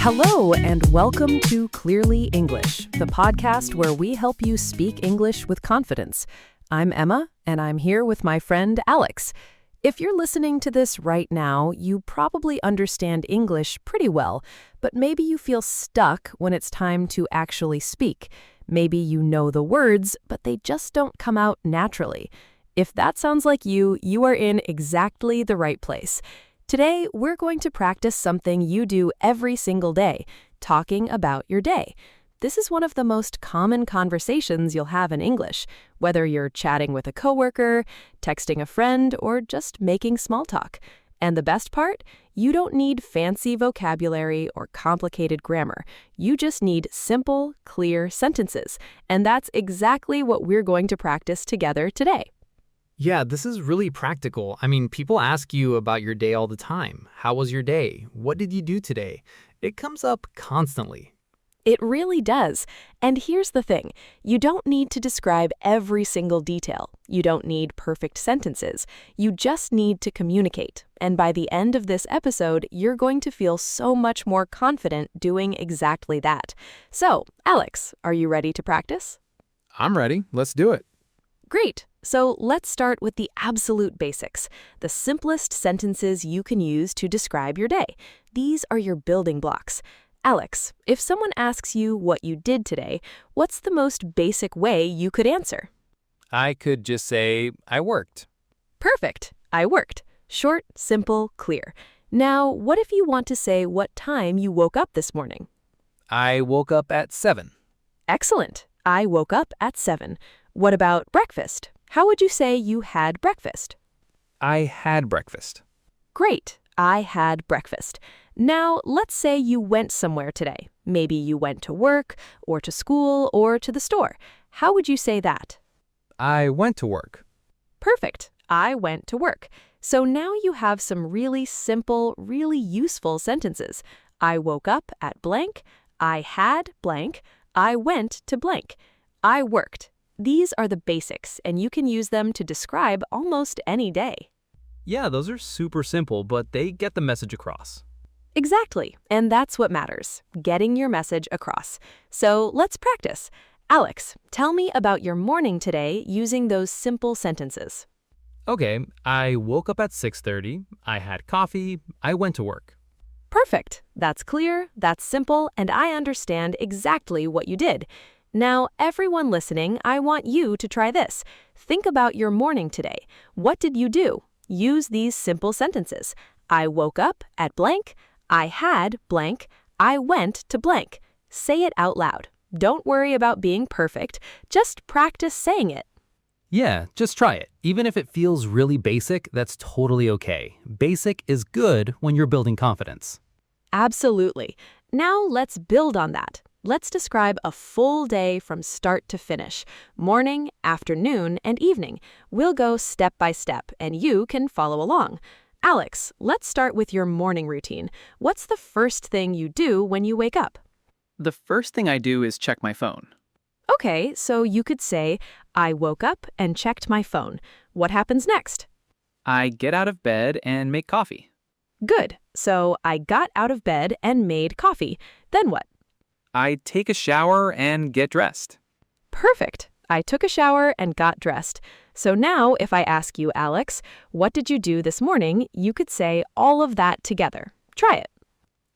Hello, and welcome to Clearly English, the podcast where we help you speak English with confidence. I'm Emma, and I'm here with my friend Alex. If you're listening to this right now, you probably understand English pretty well, but maybe you feel stuck when it's time to actually speak. Maybe you know the words, but they just don't come out naturally. If that sounds like you, you are in exactly the right place. Today, we're going to practice something you do every single day, talking about your day. This is one of the most common conversations you'll have in English, whether you're chatting with a coworker, texting a friend, or just making small talk. And the best part? You don't need fancy vocabulary or complicated grammar. You just need simple, clear sentences. And that's exactly what we're going to practice together today. Yeah, this is really practical. People ask you about your day all the time. How was your day? What did you do today? It comes up constantly. It really does. And here's the thing. You don't need to describe every single detail. You don't need perfect sentences. You just need to communicate. And by the end of this episode, you're going to feel so much more confident doing exactly that. So, Alex, are you ready to practice? I'm ready. Let's do it. Great. So let's start with the absolute basics, the simplest sentences you can use to describe your day. These are your building blocks. Alex, if someone asks you what you did today, what's the most basic way you could answer? I could just say, I worked. Perfect. I worked. Short, simple, clear. Now, what if you want to say what time you woke up this morning? I woke up at 7. Excellent. I woke up at 7. What about breakfast? How would you say you had breakfast? I had breakfast. Great. I had breakfast. Now, let's say you went somewhere today. Maybe you went to work, or to school, or to the store. How would you say that? I went to work. Perfect. I went to work. So now you have some really simple, really useful sentences. I woke up at blank. I had blank. I went to blank. I worked. These are the basics, and you can use them to describe almost any day. Yeah, those are super simple, but they get the message across. Exactly, and that's what matters, getting your message across. So let's practice. Alex, tell me about your morning today using those simple sentences. Okay, I woke up at 6:30, I had coffee, I went to work. Perfect. That's clear, that's simple, and I understand exactly what you did. Now, everyone listening, I want you to try this. Think about your morning today. What did you do? Use these simple sentences. I woke up at blank. I had blank. I went to blank. Say it out loud. Don't worry about being perfect. Just practice saying it. Yeah, just try it. Even if it feels really basic, that's totally okay. Basic is good when you're building confidence. Absolutely. Now let's build on that. Let's describe a full day from start to finish, morning, afternoon, and evening. We'll go step by step, and you can follow along. Alex, let's start with your morning routine. What's the first thing you do when you wake up? The first thing I do is check my phone. Okay, so you could say, I woke up and checked my phone. What happens next? I get out of bed and make coffee. Good. So I got out of bed and made coffee. Then what? I take a shower and get dressed. Perfect. I took a shower and got dressed. So now, if I ask you, Alex, what did you do this morning, you could say all of that together. Try it.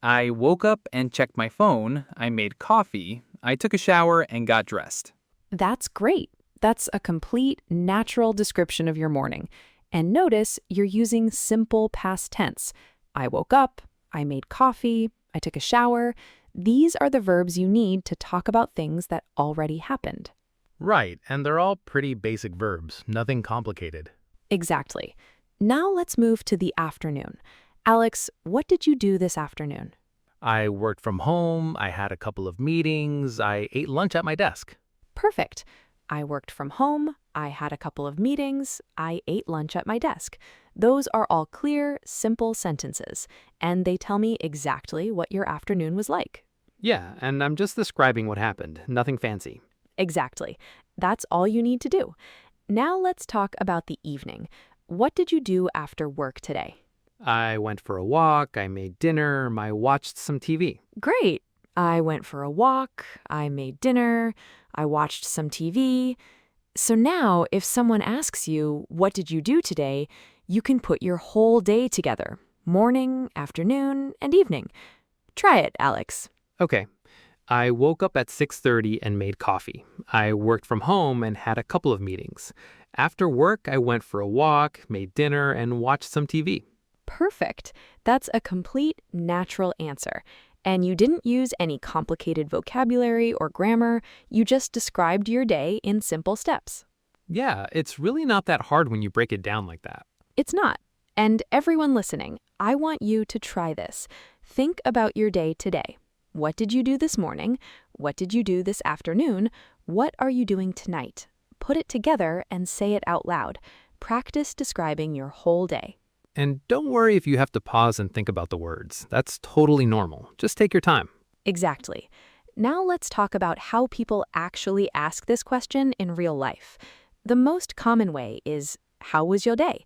I woke up and checked my phone. I made coffee. I took a shower and got dressed. That's great. That's a complete, natural description of your morning. And notice you're using simple past tense. I woke up. I made coffee. I took a shower. These are the verbs you need to talk about things that already happened. Right, and they're all pretty basic verbs, nothing complicated. Exactly. Now let's move to the afternoon. Alex, what did you do this afternoon? I worked from home, I had a couple of meetings, I ate lunch at my desk. Perfect. I worked from home, I had a couple of meetings, I ate lunch at my desk. Those are all clear, simple sentences, and they tell me exactly what your afternoon was like. Yeah, and I'm just describing what happened, nothing fancy. Exactly. That's all you need to do. Now let's talk about the evening. What did you do after work today? I went for a walk, I made dinner, I watched some TV. Great. I went for a walk, I made dinner, I watched some TV. So now, if someone asks you, what did you do today, you can put your whole day together, morning, afternoon, and evening. Try it, Alex. Okay. I woke up at 6:30 and made coffee. I worked from home and had a couple of meetings. After work, I went for a walk, made dinner, and watched some TV. Perfect. That's a complete, natural answer. And you didn't use any complicated vocabulary or grammar. You just described your day in simple steps. Yeah, it's really not that hard when you break it down like that. It's not. And everyone listening, I want you to try this. Think about your day today. What did you do this morning? What did you do this afternoon? What are you doing tonight? Put it together and say it out loud. Practice describing your whole day. And don't worry if you have to pause and think about the words. That's totally normal. Just take your time. Exactly. Now let's talk about how people actually ask this question in real life. The most common way is, how was your day?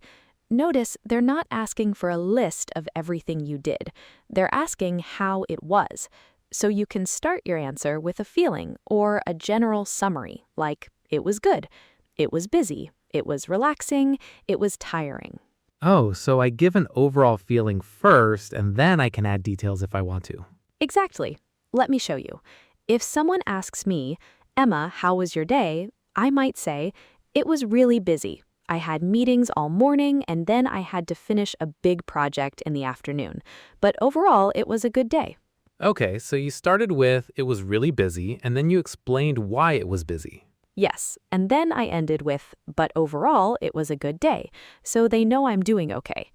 Notice they're not asking for a list of everything you did. They're asking how it was. So you can start your answer with a feeling or a general summary, like, it was good, it was busy, it was relaxing, it was tiring. Oh, so I give an overall feeling first, and then I can add details if I want to. Exactly. Let me show you. If someone asks me, Emma, how was your day? I might say, it was really busy. I had meetings all morning, and then I had to finish a big project in the afternoon. But overall, it was a good day. Okay, so you started with, it was really busy, and then you explained why it was busy. Yes, and then I ended with, but overall, it was a good day, so they know I'm doing okay.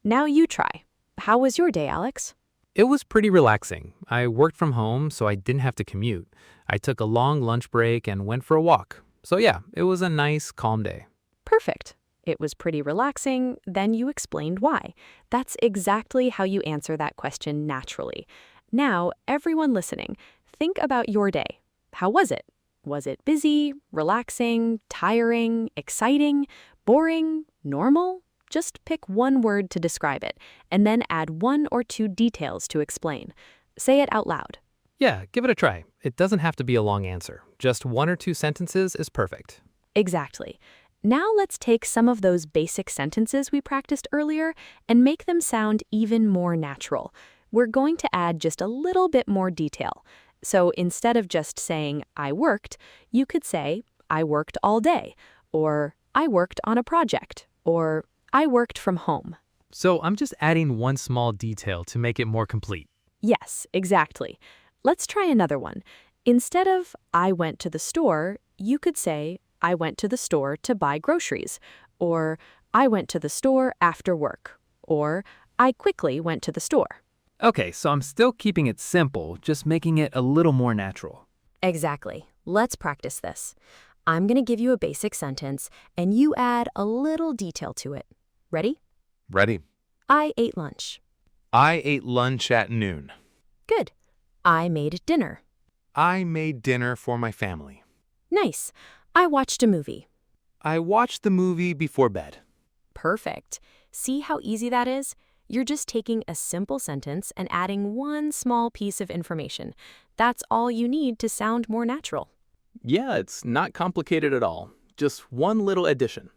Now you try. How was your day, Alex? It was pretty relaxing. I worked from home, so I didn't have to commute. I took a long lunch break and went for a walk. So yeah, it was a nice, calm day. Perfect. It was pretty relaxing, then you explained why. That's exactly how you answer that question naturally. Now, everyone listening, think about your day. How was it? Was it busy, relaxing, tiring, exciting, boring, normal? Just pick one word to describe it, and then add 1 or 2 details to explain. Say it out loud. Yeah, give it a try. It doesn't have to be a long answer. Just 1 or 2 sentences is perfect. Exactly. Now let's take some of those basic sentences we practiced earlier and make them sound even more natural. We're going to add just a little bit more detail. So instead of just saying, I worked, you could say, I worked all day, or I worked on a project, or I worked from home. So I'm just adding one small detail to make it more complete. Yes, exactly. Let's try another one. Instead of, I went to the store, you could say, I went to the store to buy groceries, or I went to the store after work, or I quickly went to the store. Okay, so I'm still keeping it simple, just making it a little more natural. Exactly. Let's practice this. I'm going to give you a basic sentence, and you add a little detail to it. Ready? Ready. I ate lunch. I ate lunch at noon. Good. I made dinner. I made dinner for my family. Nice. I watched a movie. I watched the movie before bed. Perfect. See how easy that is? You're just taking a simple sentence and adding one small piece of information. That's all you need to sound more natural. Yeah, it's not complicated at all. Just one little addition.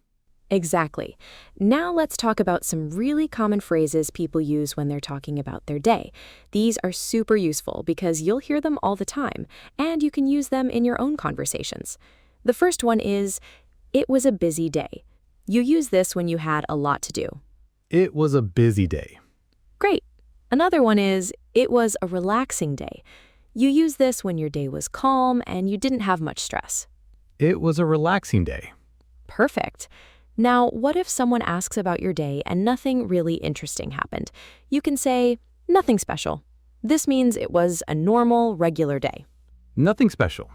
Exactly. Now let's talk about some really common phrases people use when they're talking about their day. These are super useful because you'll hear them all the time, and you can use them in your own conversations. The first one is, it was a busy day. You use this when you had a lot to do. It was a busy day. Great. Another one is, it was a relaxing day. You use this when your day was calm and you didn't have much stress. It was a relaxing day. Perfect. Now, what if someone asks about your day and nothing really interesting happened? You can say, nothing special. This means it was a normal, regular day. Nothing special.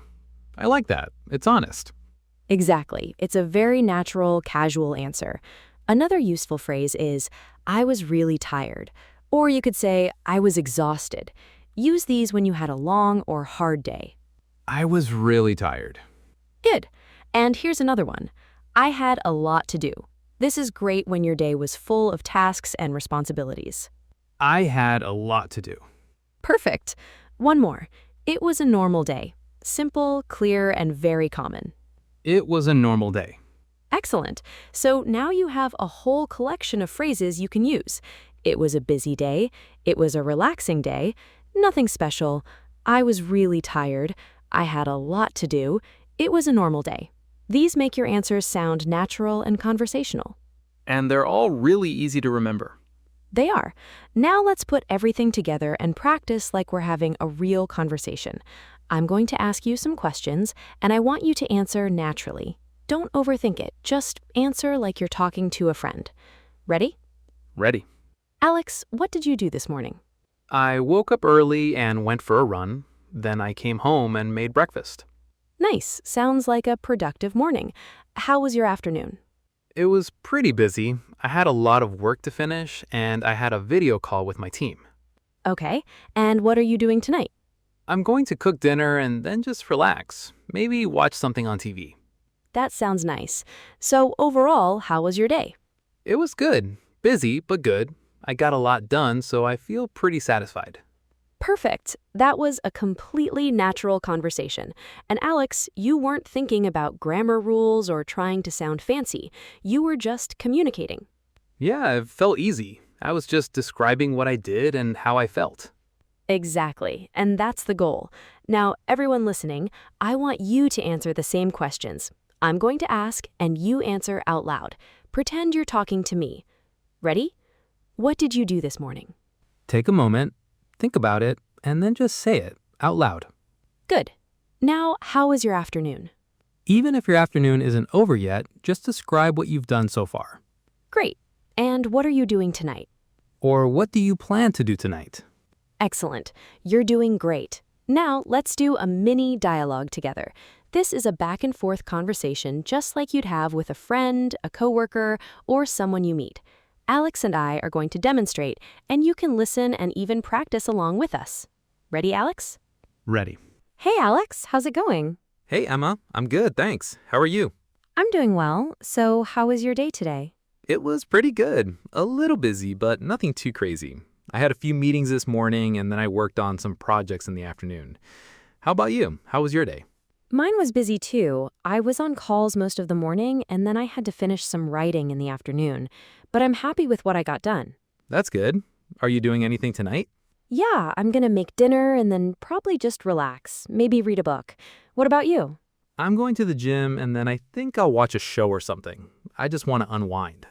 I like that. It's honest. Exactly. It's a very natural, casual answer. Another useful phrase is, I was really tired. Or you could say, I was exhausted. Use these when you had a long or hard day. I was really tired. Good. And here's another one. I had a lot to do. This is great when your day was full of tasks and responsibilities. I had a lot to do. Perfect. One more. It was a normal day. Simple, clear, and very common. It was a normal day. Excellent. So now you have a whole collection of phrases you can use. It was a busy day. It was a relaxing day. Nothing special. I was really tired. I had a lot to do. It was a normal day. These make your answers sound natural and conversational. And they're all really easy to remember. They are. Now let's put everything together and practice like we're having a real conversation. I'm going to ask you some questions, and I want you to answer naturally. Don't overthink it. Just answer like you're talking to a friend. Ready? Ready. Alex, what did you do this morning? I woke up early and went for a run. Then I came home and made breakfast. Nice. Sounds like a productive morning. How was your afternoon? It was pretty busy. I had a lot of work to finish, and I had a video call with my team. Okay. And what are you doing tonight? I'm going to cook dinner and then just relax. Maybe watch something on TV. That sounds nice. So overall, how was your day? It was good. Busy, but good. I got a lot done, so I feel pretty satisfied. Perfect. That was a completely natural conversation. And Alex, you weren't thinking about grammar rules or trying to sound fancy. You were just communicating. Yeah, it felt easy. I was just describing what I did and how I felt. Exactly. And that's the goal. Now, everyone listening, I want you to answer the same questions. I'm going to ask, and you answer out loud. Pretend you're talking to me. Ready? What did you do this morning? Take a moment, think about it, and then just say it out loud. Good. Now, how was your afternoon? Even if your afternoon isn't over yet, just describe what you've done so far. Great. And what are you doing tonight? Or what do you plan to do tonight? Excellent. You're doing great. Now, let's do a mini dialogue together. This is a back and forth conversation just like you'd have with a friend, a coworker, or someone you meet. Alex and I are going to demonstrate, and you can listen and even practice along with us. Ready, Alex? Ready. Hey, Alex. How's it going? Hey, Emma. I'm good, thanks. How are you? I'm doing well. So, how was your day today? It was pretty good. A little busy, but nothing too crazy. I had a few meetings this morning, and then I worked on some projects in the afternoon. How about you? How was your day? Mine was busy too. I was on calls most of the morning, and then I had to finish some writing in the afternoon. But I'm happy with what I got done. That's good. Are you doing anything tonight? Yeah, I'm gonna make dinner and then probably just relax, maybe read a book. What about you? I'm going to the gym, and then I think I'll watch a show or something. I just want to unwind.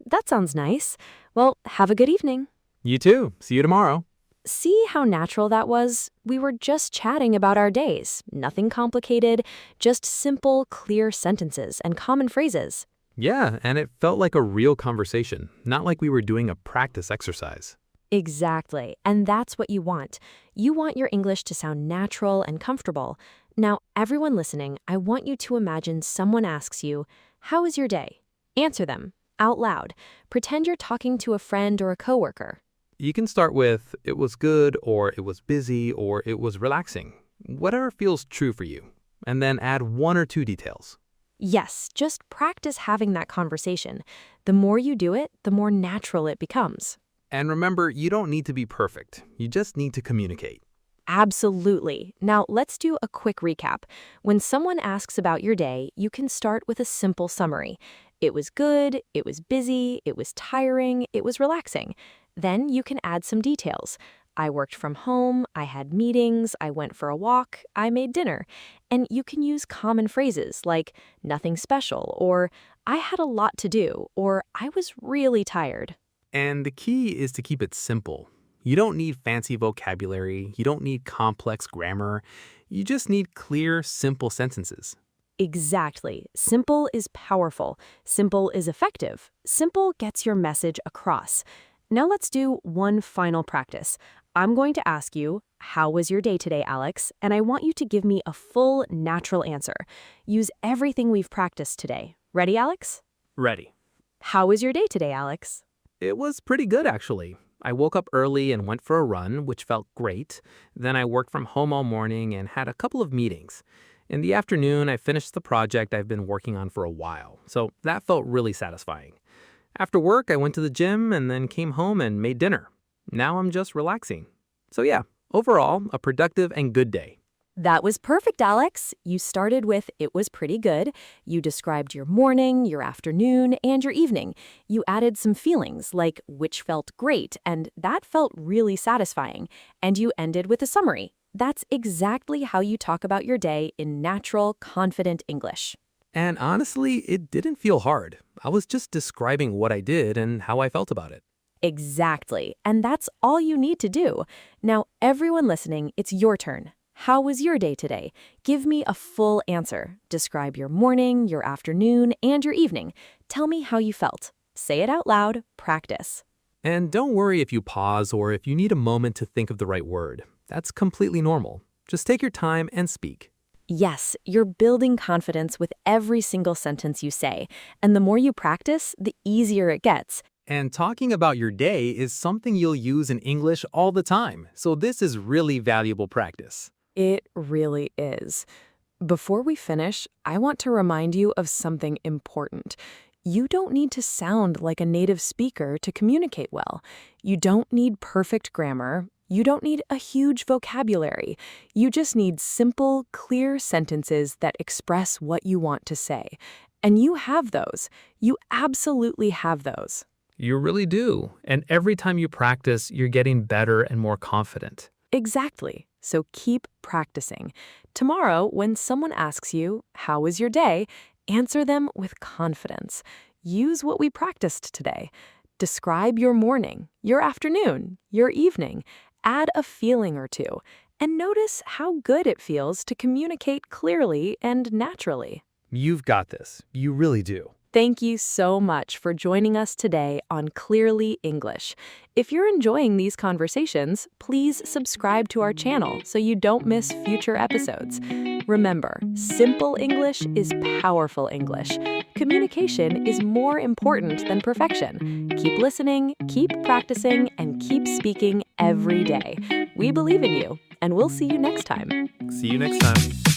That sounds nice. Well, have a good evening. You too. See you tomorrow. See how natural that was? We were just chatting about our days. Nothing complicated, just simple, clear sentences and common phrases. Yeah, and it felt like a real conversation, not like we were doing a practice exercise. Exactly. And that's what you want. You want your English to sound natural and comfortable. Now, everyone listening, I want you to imagine someone asks you, "How was your day?" Answer them out loud. Pretend you're talking to a friend or a coworker. You can start with, it was good, or it was busy, or it was relaxing. Whatever feels true for you. And then add one or two details. Yes, just practice having that conversation. The more you do it, the more natural it becomes. And remember, you don't need to be perfect. You just need to communicate. Absolutely. Now, let's do a quick recap. When someone asks about your day, you can start with a simple summary. It was good, it was busy, it was tiring, it was relaxing. Then you can add some details. I worked from home, I had meetings, I went for a walk, I made dinner. And you can use common phrases like nothing special, or I had a lot to do, or I was really tired. And the key is to keep it simple. You don't need fancy vocabulary. You don't need complex grammar. You just need clear, simple sentences. Exactly. Simple is powerful. Simple is effective. Simple gets your message across. Now let's do one final practice. I'm going to ask you, how was your day today, Alex? And I want you to give me a full, natural answer. Use everything we've practiced today. Ready, Alex? Ready. How was your day today, Alex? It was pretty good, actually. I woke up early and went for a run, which felt great. Then I worked from home all morning and had a couple of meetings. In the afternoon, I finished the project I've been working on for a while, so that felt really satisfying. After work, I went to the gym and then came home and made dinner. Now I'm just relaxing. So yeah, overall, a productive and good day. That was perfect, Alex. You started with "it was pretty good." You described your morning, your afternoon, and your evening. You added some feelings like "which felt great" and "that felt really satisfying." And you ended with a summary. That's exactly how you talk about your day in natural, confident English. And honestly, it didn't feel hard. I was just describing what I did and how I felt about it. Exactly. And that's all you need to do. Now, everyone listening, it's your turn. How was your day today? Give me a full answer. Describe your morning, your afternoon, and your evening. Tell me how you felt. Say it out loud. Practice. And don't worry if you pause or if you need a moment to think of the right word. That's completely normal. Just take your time and speak. Yes, you're building confidence with every single sentence you say. And the more you practice, the easier it gets. And talking about your day is something you'll use in English all the time. So this is really valuable practice. It really is. Before we finish, I want to remind you of something important. You don't need to sound like a native speaker to communicate well. You don't need perfect grammar. You don't need a huge vocabulary. You just need simple, clear sentences that express what you want to say. And you have those. You absolutely have those. You really do. And every time you practice, you're getting better and more confident. Exactly. So keep practicing. Tomorrow, when someone asks you, "How was your day?" answer them with confidence. Use what we practiced today. Describe your morning, your afternoon, your evening. Add a feeling or two. And notice how good it feels to communicate clearly and naturally. You've got this. You really do. Thank you so much for joining us today on Clearly English. If you're enjoying these conversations, please subscribe to our channel so you don't miss future episodes. Remember, simple English is powerful English. Communication is more important than perfection. Keep listening, keep practicing, and keep speaking every day. We believe in you, and we'll see you next time. See you next time.